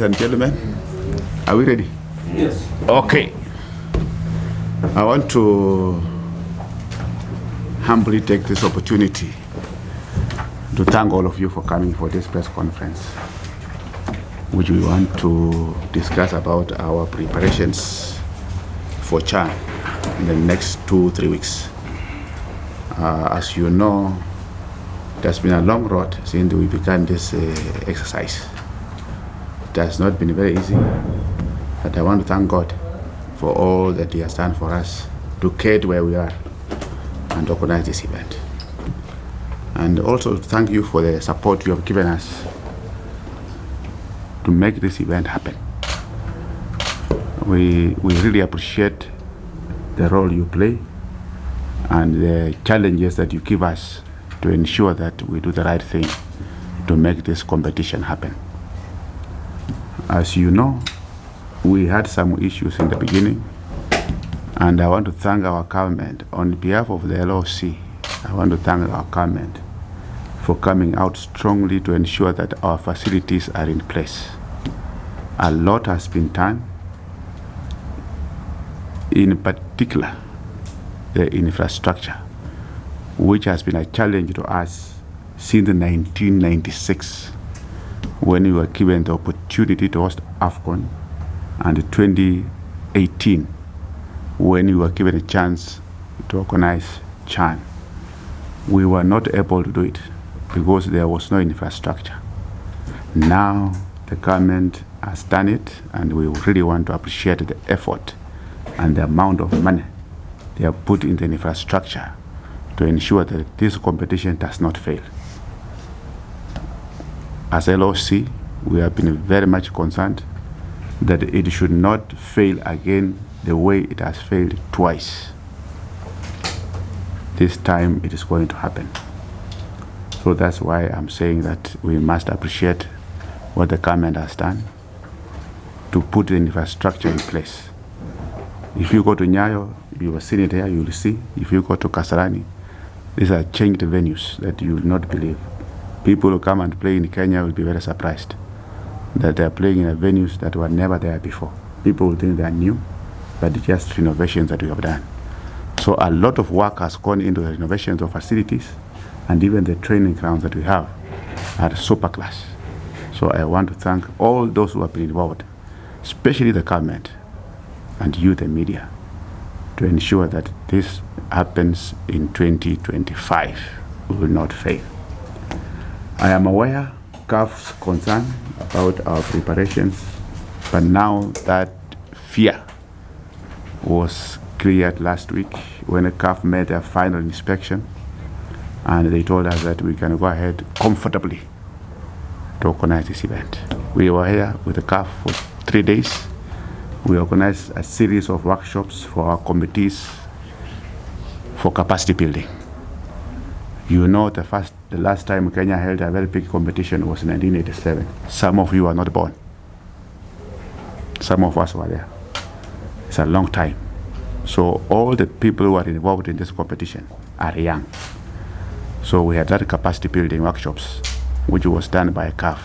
Ladies and gentlemen, are we ready? Yes. Okay. I want to humbly take this opportunity to thank all of you for coming for this press conference, which we want to discuss about our preparations for CHAN in the next 2-3 weeks. As you know, it has been a long road since we began this exercise. It has not been very easy, but I want to thank God for all that He has done for us to get where we are and organize this event. And also thank you for the support you have given us to make this event happen. We really appreciate the role you play and the challenges that you give us to ensure that we do the right thing to make this competition happen. As you know, we had some issues in the beginning, and I want to thank our government on behalf of the LOC. I want to thank our government for coming out strongly to ensure that our facilities are in place. A lot has been done, in particular the infrastructure, which has been a challenge to us since 1996, when we were given the opportunity to host AFCON, and 2018, when we were given a chance to organize CHAN. We were not able to do it because there was no infrastructure. Now the government has done it, and we really want to appreciate the effort and the amount of money they have put in the infrastructure to ensure that this competition does not fail. As LOC, we have been very much concerned that it should not fail again the way it has failed twice. This time it is going to happen. So that's why I'm saying that we must appreciate what the government has done to put the infrastructure in place. If you go to Nyayo, you have seen it here, you will see. If you go to Kasarani, these are changed venues that you will not believe. People who come and play in Kenya will be very surprised that they are playing in venues that were never there before. People will think they are new, but it's just renovations that we have done. So a lot of work has gone into the renovations of facilities, and even the training grounds that we have are super class. So I want to thank all those who have been involved, especially the government and you, the media, to ensure that this happens in 2025. We will not fail. I am aware CAF's concern about our preparations, but now that fear was cleared last week when the CAF made their final inspection, and they told us that we can go ahead comfortably to organize this event. We were here with the CAF for 3 days. We organized a series of workshops for our committees for capacity building. You know, the last time Kenya held a very big competition was in 1987. Some of you are not born. Some of us were there. It's a long time. So all the people who are involved in this competition are young. So we had that capacity building workshops, which was done by CAF,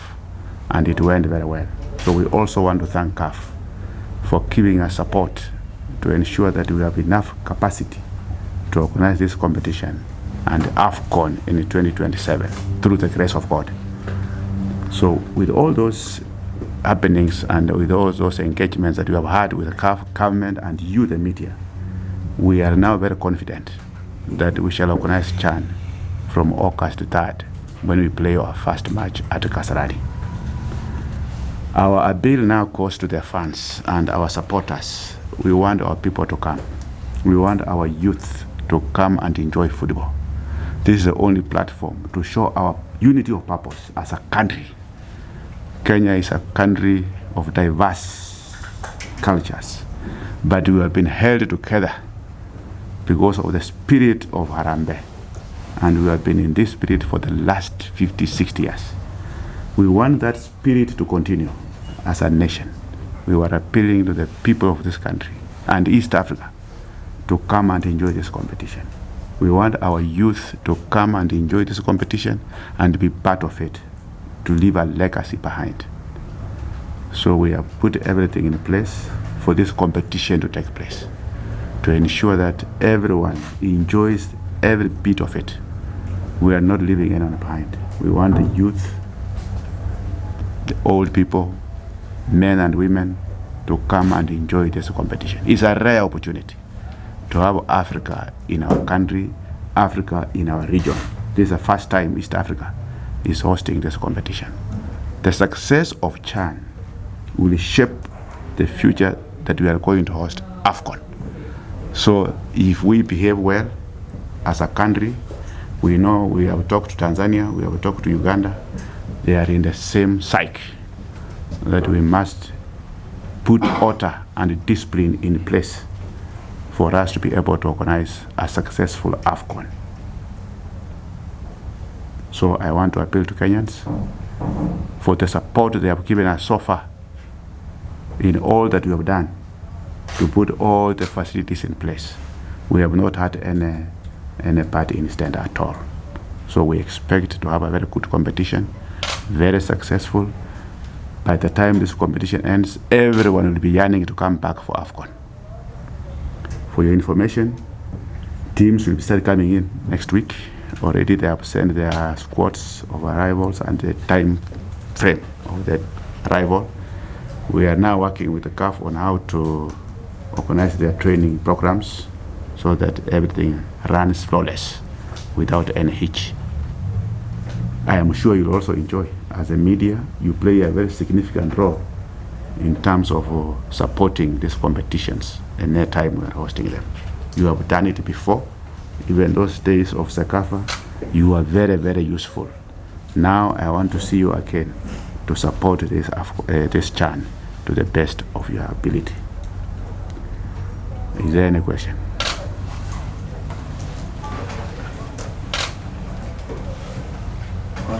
and it went very well. So we also want to thank CAF for giving us support to ensure that we have enough capacity to organize this competition and AFCON in 2027 through the grace of God. So with all those happenings and with all those engagements that we have had with the CAF government and you, the media, we are now very confident that we shall organize CHAN from August 3rd when we play our first match at Kasarani. Our appeal now goes to the fans and our supporters. We want our people to come. We want our youth to come and enjoy football. This is the only platform to show our unity of purpose as a country. Kenya is a country of diverse cultures, but we have been held together because of the spirit of Harambee, and we have been in this spirit for the last 50, 60 years. We want that spirit to continue as a nation. We were appealing to the people of this country and East Africa to come and enjoy this competition. We want our youth to come and enjoy this competition and be part of it, to leave a legacy behind. So we have put everything in place for this competition to take place, to ensure that everyone enjoys every bit of it. We are not leaving anyone behind. We want the youth, the old people, men and women to come and enjoy this competition. It's a rare opportunity to have Africa in our country, Africa in our region. This is the first time East Africa is hosting this competition. The success of CHAN will shape the future that we are going to host AFCON. So if we behave well as a country, we know we have talked to Tanzania, we have talked to Uganda, they are in the same cycle, that we must put order and discipline in place for us to be able to organize a successful AFCON. So I want to appeal to Kenyans for the support they have given us so far in all that we have done to put all the facilities in place. We have not had any party incident at all. So we expect to have a very good competition, very successful. By the time this competition ends, everyone will be yearning to come back for AFCON. For your information, teams will start coming in next week. Already they have sent their squads of arrivals and the time frame of the arrival. We are now working with the CAF on how to organize their training programs so that everything runs flawless without any hitch. I am sure you'll also enjoy. As a media, you play a very significant role in terms of supporting these competitions and the time we are hosting them. You have done it before. Even those days of Sakafa, you are very, very useful. Now I want to see you again to support this CHAN to the best of your ability. Is there any question?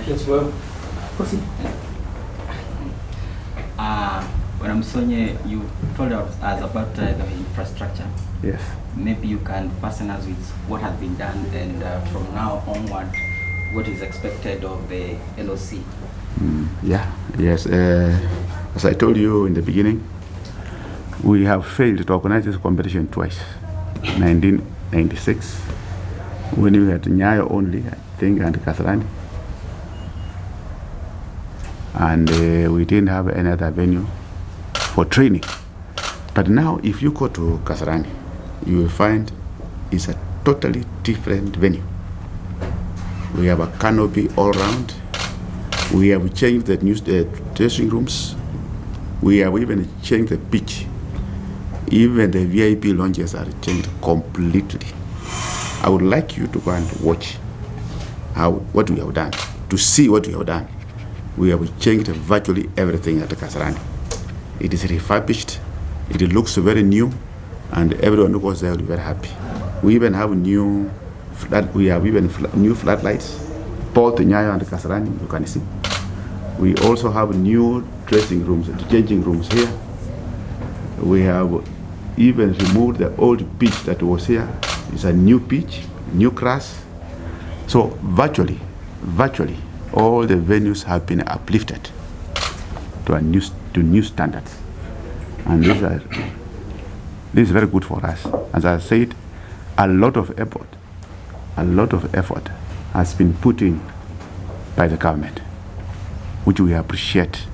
Yes, well, proceed. When Musonye, you told us about the infrastructure. Yes. Maybe you can fasten us with what has been done and from now onward, what is expected of the LOC? Yes. As I told you in the beginning, we have failed to organize this competition twice. 1996, when we had Nyayo only, I think, and Kasarani. And we didn't have any other venue for training. But now, if you go to Kasarani, you will find it's a totally different venue. We have a canopy all around. We have changed the new dressing rooms. We have even changed the pitch. Even the VIP lounges are changed completely. I would like you to go and watch what we have done, to see what we have done. We have changed virtually everything at Kasarani. It is refurbished. It looks very new, and everyone who goes there will be very happy. We even have new floodlights, both Nyayo and Kasarani, you can see. We also have new dressing rooms and changing rooms here. We have even removed the old pitch that was here. It's a new pitch, new grass. So virtually, all the venues have been uplifted to new standards. And this is very good for us. As I said, a lot of effort has been put in by the government, which we appreciate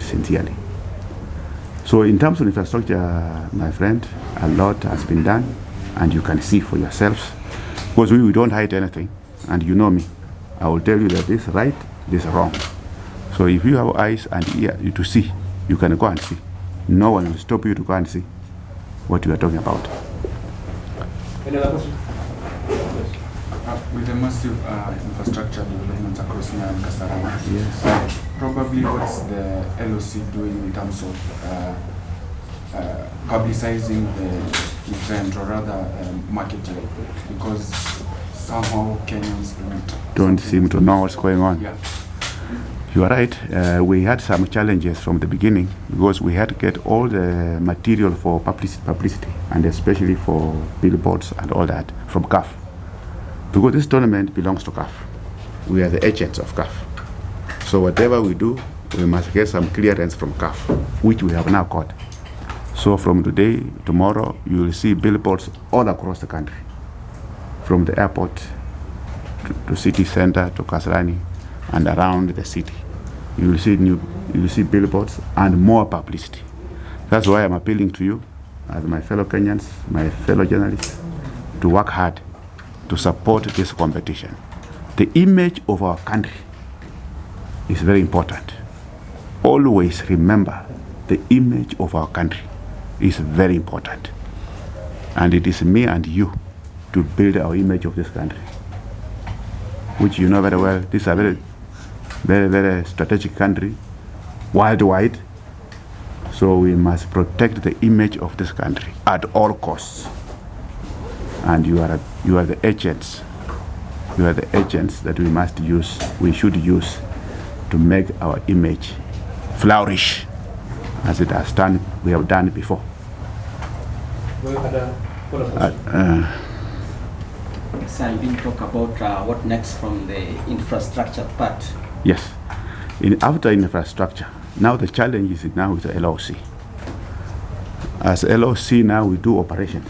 sincerely. So in terms of infrastructure, my friend, a lot has been done, and you can see for yourselves, because we don't hide anything, and you know me. I will tell you that this is right, this is wrong. So if you have eyes and ears to see, you can go and see. No one will stop you to go and see what you are talking about. Any other question? With the massive infrastructure developments across Nyayo and Kasarani, yes. Probably what's the LOC doing in terms of publicizing the event, or rather marketing, because somehow Kenyans don't seem to know what's going on. Yeah. You are right. We had some challenges from the beginning because we had to get all the material for publicity, and especially for billboards and all that from CAF. Because this tournament belongs to CAF. We are the agents of CAF. So whatever we do, we must get some clearance from CAF, which we have now got. So from today, tomorrow, you will see billboards all across the country, from the airport to city center to Kasarani and around the city. You will see billboards and more publicity. That's why I'm appealing to you, as my fellow Kenyans, my fellow journalists, to work hard to support this competition. The image of our country is very important. Always remember, the image of our country is very important. And it is me and you to build our image of this country, which you know very well. This is a very, very, very strategic country, worldwide. So we must protect the image of this country at all costs. And you are the agents. You are the agents that we should use to make our image flourish as it has done, we have done before. Sir, you didn't talk about what next from the infrastructure part. Yes. After infrastructure, now the challenge is now with the LOC. As LOC now we do operations.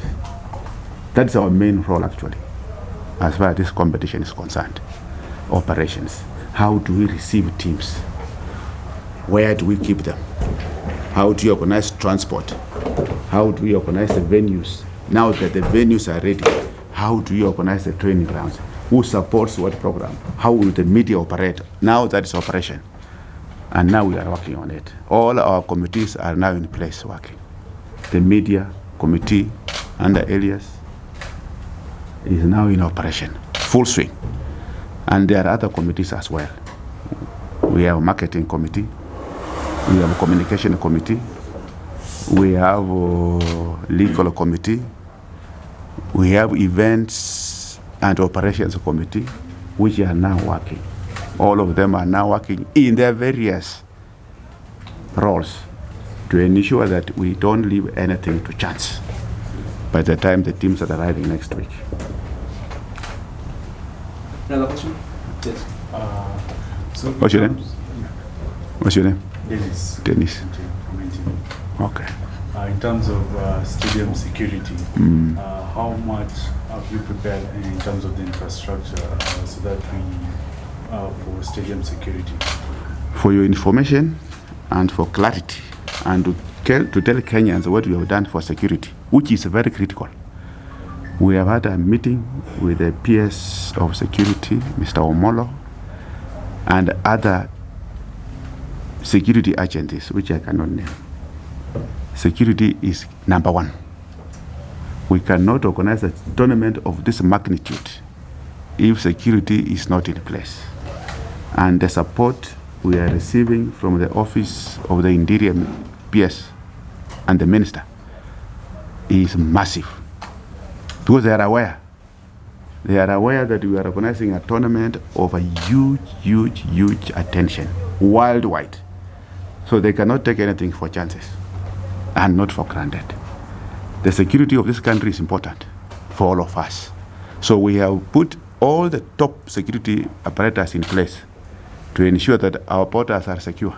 That's our main role actually, as far as this competition is concerned. Operations. How do we receive teams? Where do we keep them? How do you organize transport? How do we organize the venues? Now that the venues are ready, how do you organize the training grounds? Who supports what program? How will the media operate? Now that is operation. And now we are working on it. All our committees are now in place working. The media committee under Elias is now in operation, full swing. And there are other committees as well. We have a marketing committee, we have a communication committee, we have a legal committee, we have events and operations committee, which are now working. All of them are now working in their various roles to ensure that we don't leave anything to chance by the time the teams are arriving next week. Another question? Yes. What's your name? What's your name? Dennis. Dennis. Okay. In terms of stadium security, how much have you prepared in terms of the infrastructure so that for stadium security? For your information and for clarity, and to tell Kenyans what we have done for security, which is very critical. We have had a meeting with the PS of security, Mr. Omolo, and other security agencies, which I cannot name. Security is number one. We cannot organize a tournament of this magnitude if security is not in place. And the support we are receiving from the Office of the Interior PS and the Minister is massive. Because they are aware. They are aware that we are organizing a tournament of a huge, huge, huge attention worldwide. So they cannot take anything for chances and not for granted. The security of this country is important for all of us. So we have put all the top security apparatus in place to ensure that our borders are secure.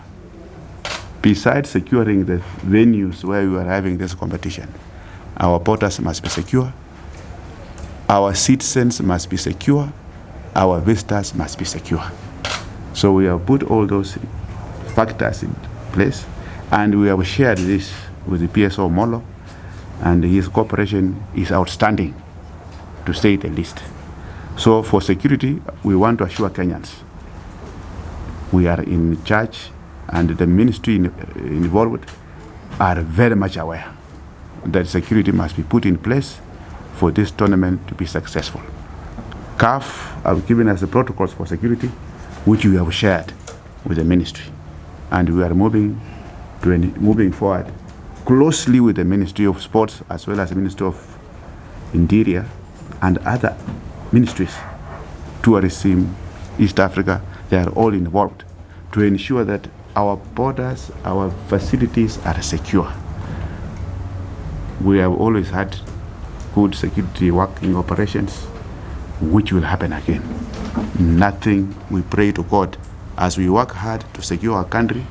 Besides securing the venues where we are having this competition, our borders must be secure, our citizens must be secure, our visitors must be secure. So we have put all those factors in place, and we have shared this with the PSO Molo, and his cooperation is outstanding, to say the least. So for security, we want to assure Kenyans we are in charge, and the ministry involved are very much aware that security must be put in place for this tournament to be successful. CAF have given us the protocols for security, which we have shared with the ministry, and we are moving forward closely with the Ministry of Sports as well as the Ministry of Interior and other ministries, tourism, East Africa. They are all involved to ensure that our borders, our facilities are secure. We have always had good security working operations, which will happen again. Nothing, we pray to God as we work hard to secure our country,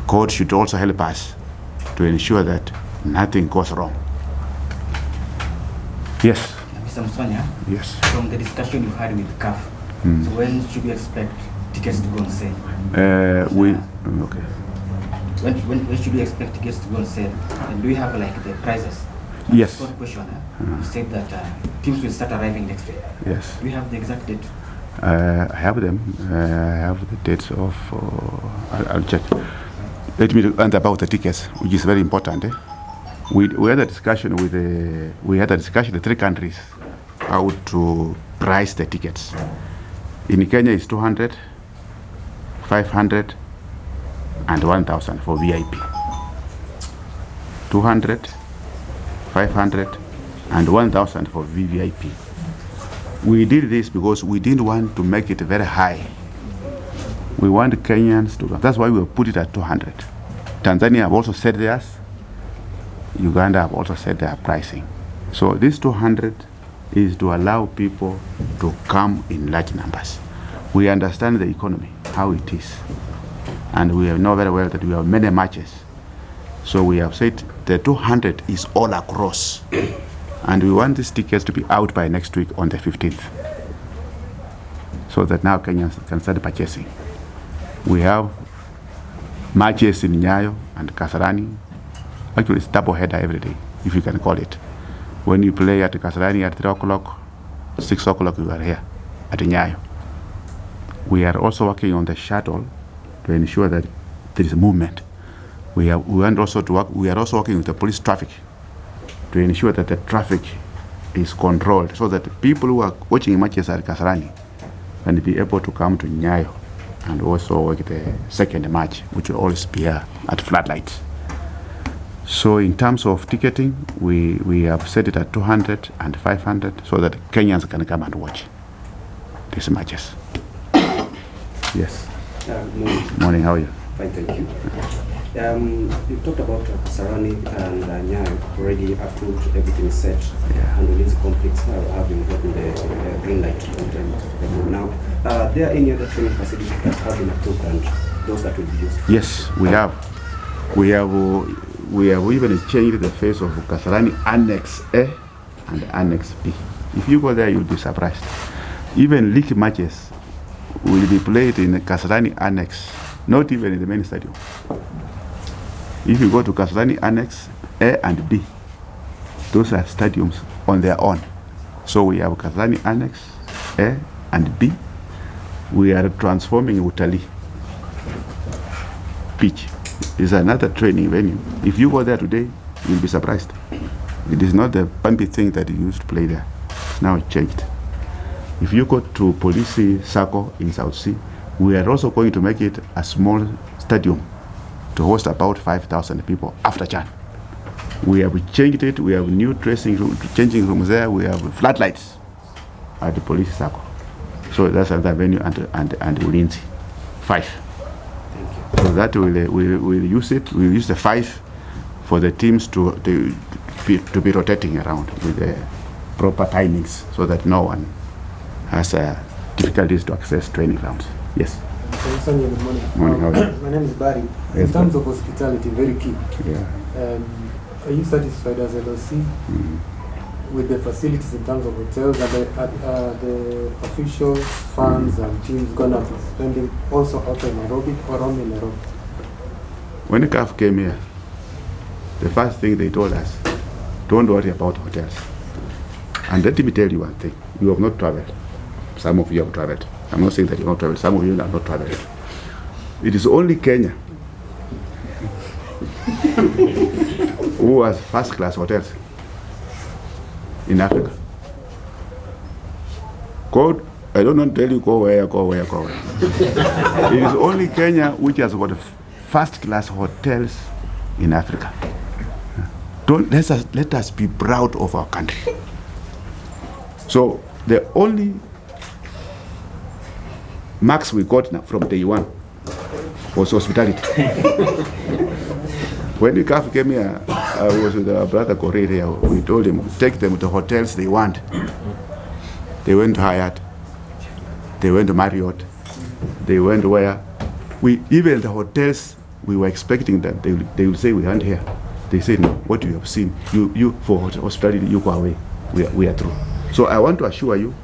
court should also help us to ensure that nothing goes wrong. Yes. Mr. Musonye, Yes. from the discussion you had with CAF, so when should we expect tickets to go on sale? Okay. When should we expect tickets to go on sale? And do we have like the prices? Yes. Short question. You said that teams will start arriving next week. Yes. Do we have the exact date? I have them. I have the dates of. I'll check. Let me answer about the tickets, which is very important. We had a discussion with the 3 countries how to price the tickets. In Kenya, it's 200, 500, and 1,000 for VIP. 200, 500, and 1,000 for VVIP. We did this because we didn't want to make it very high. We want Kenyans to come. That's why we put it at 200. Tanzania have also said theirs. Uganda have also said their pricing. So this 200 is to allow people to come in large numbers. We understand the economy, how it is. And we know very well that we have many matches. So we have said the 200 is all across. And we want these tickets to be out by next week on the 15th. So that now Kenyans can start purchasing. We have matches in Nyayo and Kasarani. Actually, it's double header every day, if you can call it. When you play at Kasarani at 3 o'clock, 6 o'clock, you are here at Nyayo. We are also working on the shuttle to ensure that there is movement. We are also working with the police traffic to ensure that the traffic is controlled so that people who are watching matches at Kasarani can be able to come to Nyayo and also work the second match, which will always be here at floodlights. So in terms of ticketing, we have set it at 200 and 500 so that Kenyans can come and watch these matches. Yes. Morning, how are you? Fine, thank you. You talked about Kasarani and Nyayo already approved, everything is set, and the music complex having gotten the green light on them. Now, are there any other training facilities that have been approved and those that will be used? Yes, we have. We have even changed the face of Kasarani Annex A and Annex B. If you go there, you'll be surprised. Even league matches will be played in the Kasarani Annex, not even in the main stadium. If you go to Kasarani Annex A and B, those are stadiums on their own. So we have Kasarani Annex A and B. We are transforming Utali pitch. It's another training venue. If you go there today, you'll be surprised. It is not the bumpy thing that you used to play there. It's now changed. If you go to Police Circle in South Sea, we are also going to make it a small stadium to host about 5,000 people after Chan. We have changed it. We have new changing rooms there. We have floodlights at the Police Circle. So that's another venue and Ulinzi. 5. So that we'll use it. We'll use the 5 for the teams to be rotating around with the proper timings so that no one has difficulties to access training grounds. Yes. Musonye, good morning. Morning, how are you? My name is Barry. Yes, in terms of hospitality, very key. Yeah. Are you satisfied as LOC with the facilities in terms of hotels and the officials, fans, and teams gonna be spending also outside Nairobi or only Nairobi? When the CAF came here, the first thing they told us, don't worry about hotels. And let me tell you one thing, you have not traveled. Some of you have traveled. I'm not saying that you have not traveled. Some of you have not traveled. It is only Kenya who has first-class hotels in Africa. I don't want to tell you go where. It is only Kenya which has got first-class hotels in Africa. Let us be proud of our country. So the only marks we got now from day one was hospitality. When the CAF came here, I was with our brother Correa here. We told him, take them to hotels they want. They went to Hyatt. They went to Marriott. They went where? Even the hotels we were expecting that they will say we aren't here. They say, no, what you have seen, you for hospitality, you go away. We are through. So I want to assure you,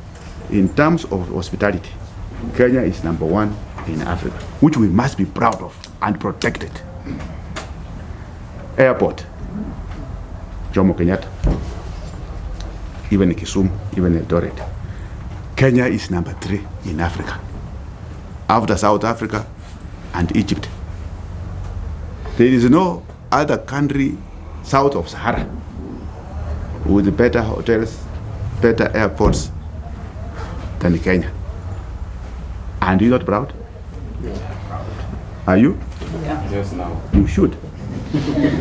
in terms of hospitality, Kenya is #1 in Africa, which we must be proud of and protect it. Airport, Jomo Kenyatta, even in Kisumu, even in Eldoret. Kenya is #3 in Africa, after South Africa and Egypt. There is no other country south of Sahara with better hotels, better airports than Kenya. And you're not proud? Yeah. Are you? Yeah. Yes, now. You should.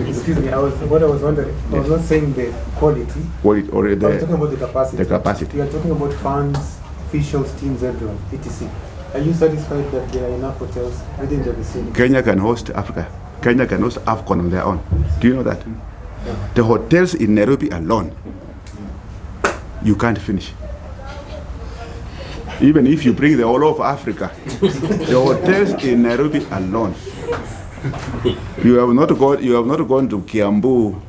Excuse me, I was wondering, I was not saying the quality, Or I was talking about the capacity. the capacity. You are talking about funds, officials, teams, everyone, etc. Are you satisfied that there are enough hotels within the vicinity? Kenya can host Africa. Kenya can host AFCON on their own. Do you know that? Yeah. The hotels in Nairobi alone, you can't finish. Even if you bring the whole of Africa, the hotels in Nairobi alone, you have not gone to Kiambu.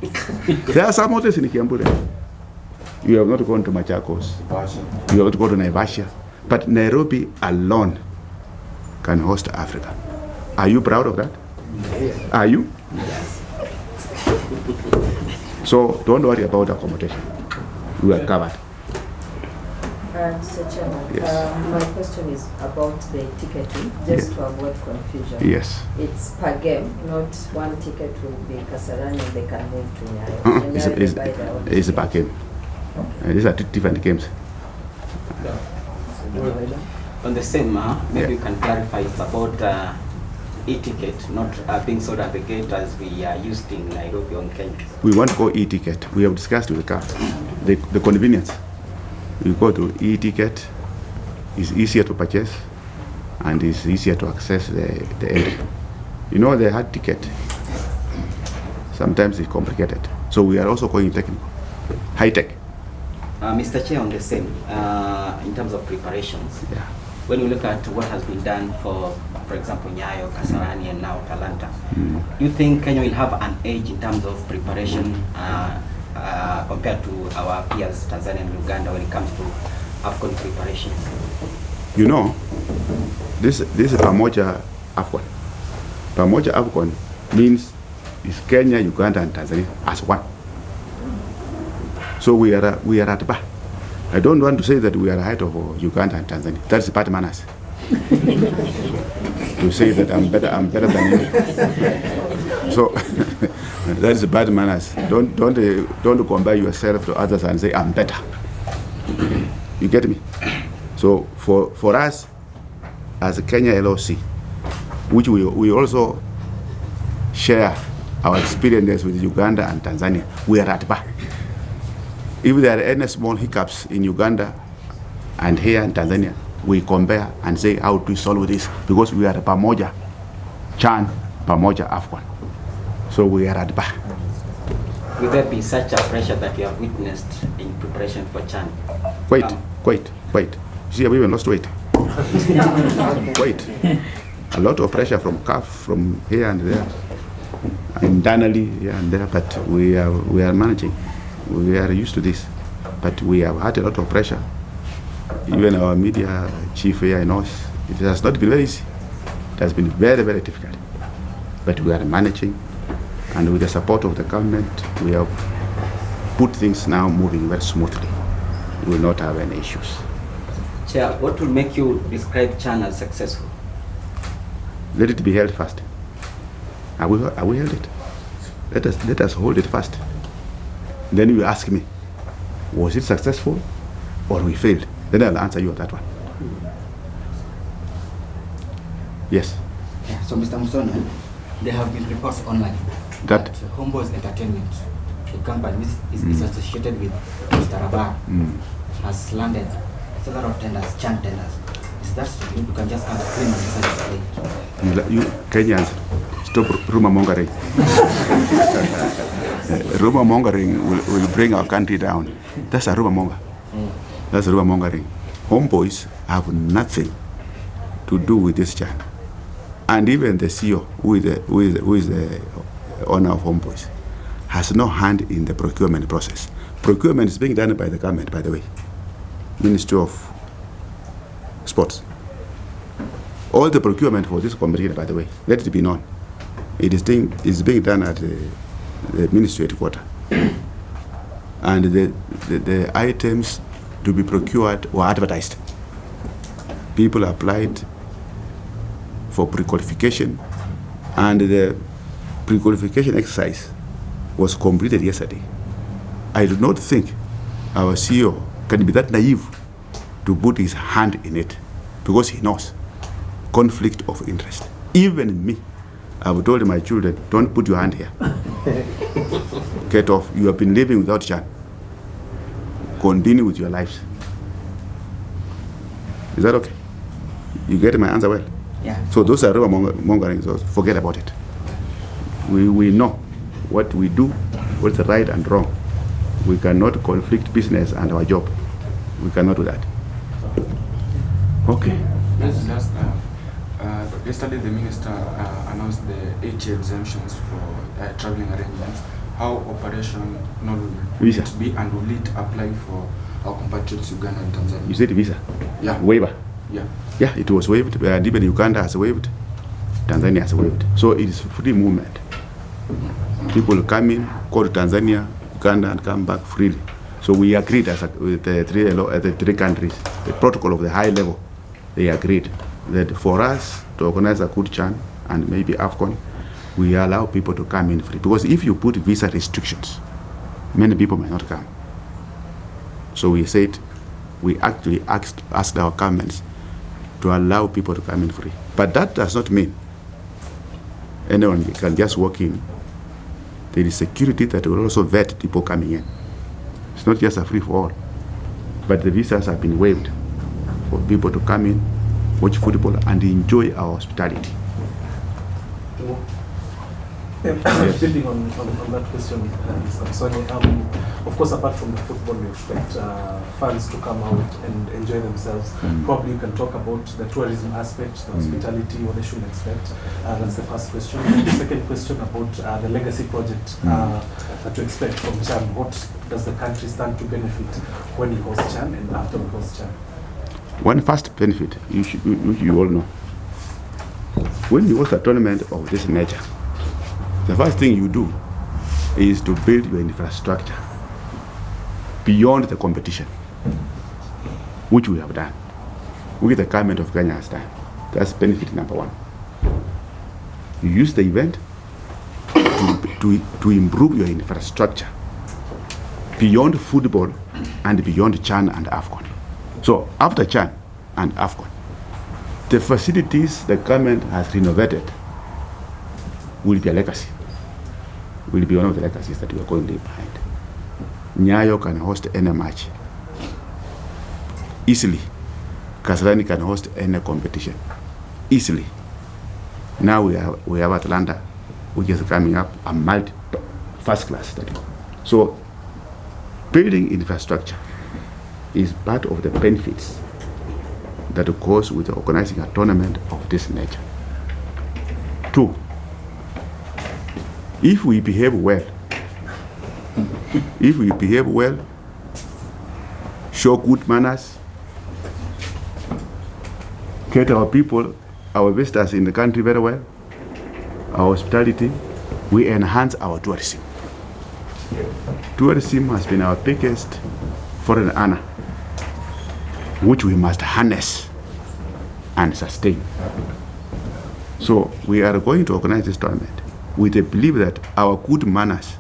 There are some hotels in Kiambu there. You have not gone to Machakos. You have to go to Naivasha. But Nairobi alone can host Africa. Are you proud of that? Yes. Are you? So don't worry about accommodation. We are covered. Mr. Chairman, Yes. my question is about the ticketing, just to avoid confusion. Yes. It's per game, not one ticket will be Kasarani and they can move to Nyayo. And Nyayo they buy their own It's a ticket. back game. These are different games. On the same, maybe Yeah. you can clarify it's about e-ticket, not being sold at the gate as we are used in Nairobi on Kenya. We want to go e-ticket. We have discussed with the CAF the convenience. We go to e-ticket. It's easier to purchase and it's easier to access the entry. You know, the hard ticket, sometimes it's complicated. So we are also going technical, high tech. Mr. Chair, on the same, in terms of preparations, Yeah. when you look at what has been done for example, Nyayo, Kasarani, and now Talanta, do you think Kenya will have an edge in terms of preparation compared to our peers, Tanzania and Uganda, when it comes to AFCON preparations? You know, this is Pamoja AFCON. Pamoja AFCON means it's Kenya, Uganda, and Tanzania as one. So we are at bar. I don't want to say that we are ahead of Uganda and Tanzania. That's bad manners. To say that I'm better than you. So that's bad manners. Don't compare yourself to others and say I'm better. You get me? So for us as a Kenya LOC, which we also share our experiences with Uganda and Tanzania, we are at bar. If there are any small hiccups in Uganda and here in Tanzania, we compare and say how to solve this, because we are Pamoja Chan, Pamoja AFCON. So we are at bar. Will there be such a pressure that you have witnessed in preparation for Chan? Wait. See, I've even lost weight. Wait. A lot of pressure from CAF, from here and there, internally here and there, but we are managing. We are used to this, but we have had a lot of pressure. Even our media chief here knows it has not been very easy. It has been very, very difficult. But we are managing, and with the support of the government, we have put things now moving very smoothly. We will not have any issues. Chair, what will make you describe Chan as successful? Let it be held first. Are we held it? Let us hold it first. Then you ask me, was it successful or we failed? Then I'll answer you on that one. Yes. Yeah, so Mr. Musonye, there have been reports online That- that Homeboys Entertainment, the company which is associated with Mr. Rabar, has landed several tenders, Chan tenders. Is that so? You can just come clean and decide to play. You Kenyans, stop rumor mongering. Rumor mongering will bring our country down. That's a rumor monger. That's rumor mongering. Homeboys have nothing to do with this Chan. And even the CEO, who is the owner of Homeboys, has no hand in the procurement process. Procurement is being done by the government, by the way, Ministry of Sports. All the procurement for this competition, by the way, let it be known, it is being done at the Ministry headquarters. And the items to be procured were advertised. People applied for pre-qualification, and the pre-qualification exercise was completed yesterday. I do not think our CEO can be that naive to put his hand in it, because he knows conflict of interest. Even me, I've told my children, don't put your hand here. Get off. You have been living without Chan. Continue with your lives. Is that okay? You get my answer well? Yeah. So those are rumor mongering, so forget about it. We know what we do, what's right and wrong. We cannot conflict business and our job. We cannot do that. Okay. Yes, yesterday the minister announced the HA exemptions for traveling arrangements. How operational will Visa. it be, and will it apply for our compatriots Uganda and Tanzania? You said visa? Yeah. Waiver? Yeah. Yeah, it was waived. Even Uganda has waived. Tanzania has waived. So it is free movement. People come in, go to Tanzania, Uganda, and come back freely. So we agreed with the three countries, the protocol of the high level, they agreed that for us to organize a good Chan and maybe AFCON, we allow people to come in free. Because if you put visa restrictions, many people may not come. So we said, we actually asked our governments to allow people to come in free. But that does not mean anyone can just walk in. There is security that will also vet people coming in. It's not just a free for all. But the visas have been waived for people to come in, watch football, and enjoy our hospitality. Building on that question, Mr. Musonye, of course, apart from the football, we expect fans to come out and enjoy themselves. Probably you can talk about the tourism aspect, the hospitality, what they should expect. That's the first question. And the second question about the legacy project that you expect from Chan. What does the country stand to benefit when you host Chan and after we host Chan? One first benefit, you all know. When you host a tournament of this nature, the first thing you do is to build your infrastructure beyond the competition, which we have done, which the government of Kenya has done. That's benefit number one. You use the event to improve your infrastructure beyond football and beyond Chan and AFCON. So after Chan and AFCON, the facilities the government has renovated will be a legacy, will be one of the legacies that we are going to leave behind. Nyayo can host any match easily. Kasarani can host any competition easily. Now we have Atlanta, which is coming up, a first class stadium. So building infrastructure is part of the benefits that goes with organizing a tournament of this nature. Two, if we behave well, show good manners, get our people, our visitors in the country very well, our hospitality, we enhance our tourism. Tourism has been our biggest foreign earner, which we must harness and sustain. So we are going to organize this tournament with the belief that our good manners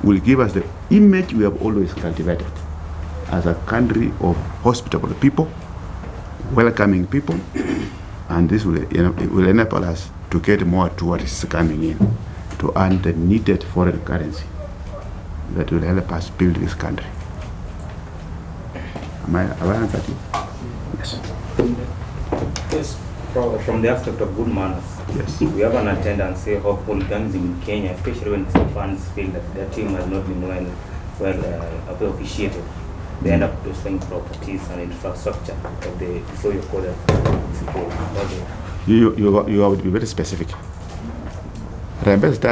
will give us the image we have always cultivated as a country of hospitable people, welcoming people, and this will, it will enable us to get more tourists coming in to earn the needed foreign currency that will help us build this country. Have I answered you? Yes. Yes. From the aspect of good manners, Yes. we have an attendance of hooligans in Kenya, especially when some fans feel that their team has not been well officiated. They end up destroying properties and infrastructure of the so you call it. You have to be very specific. Remember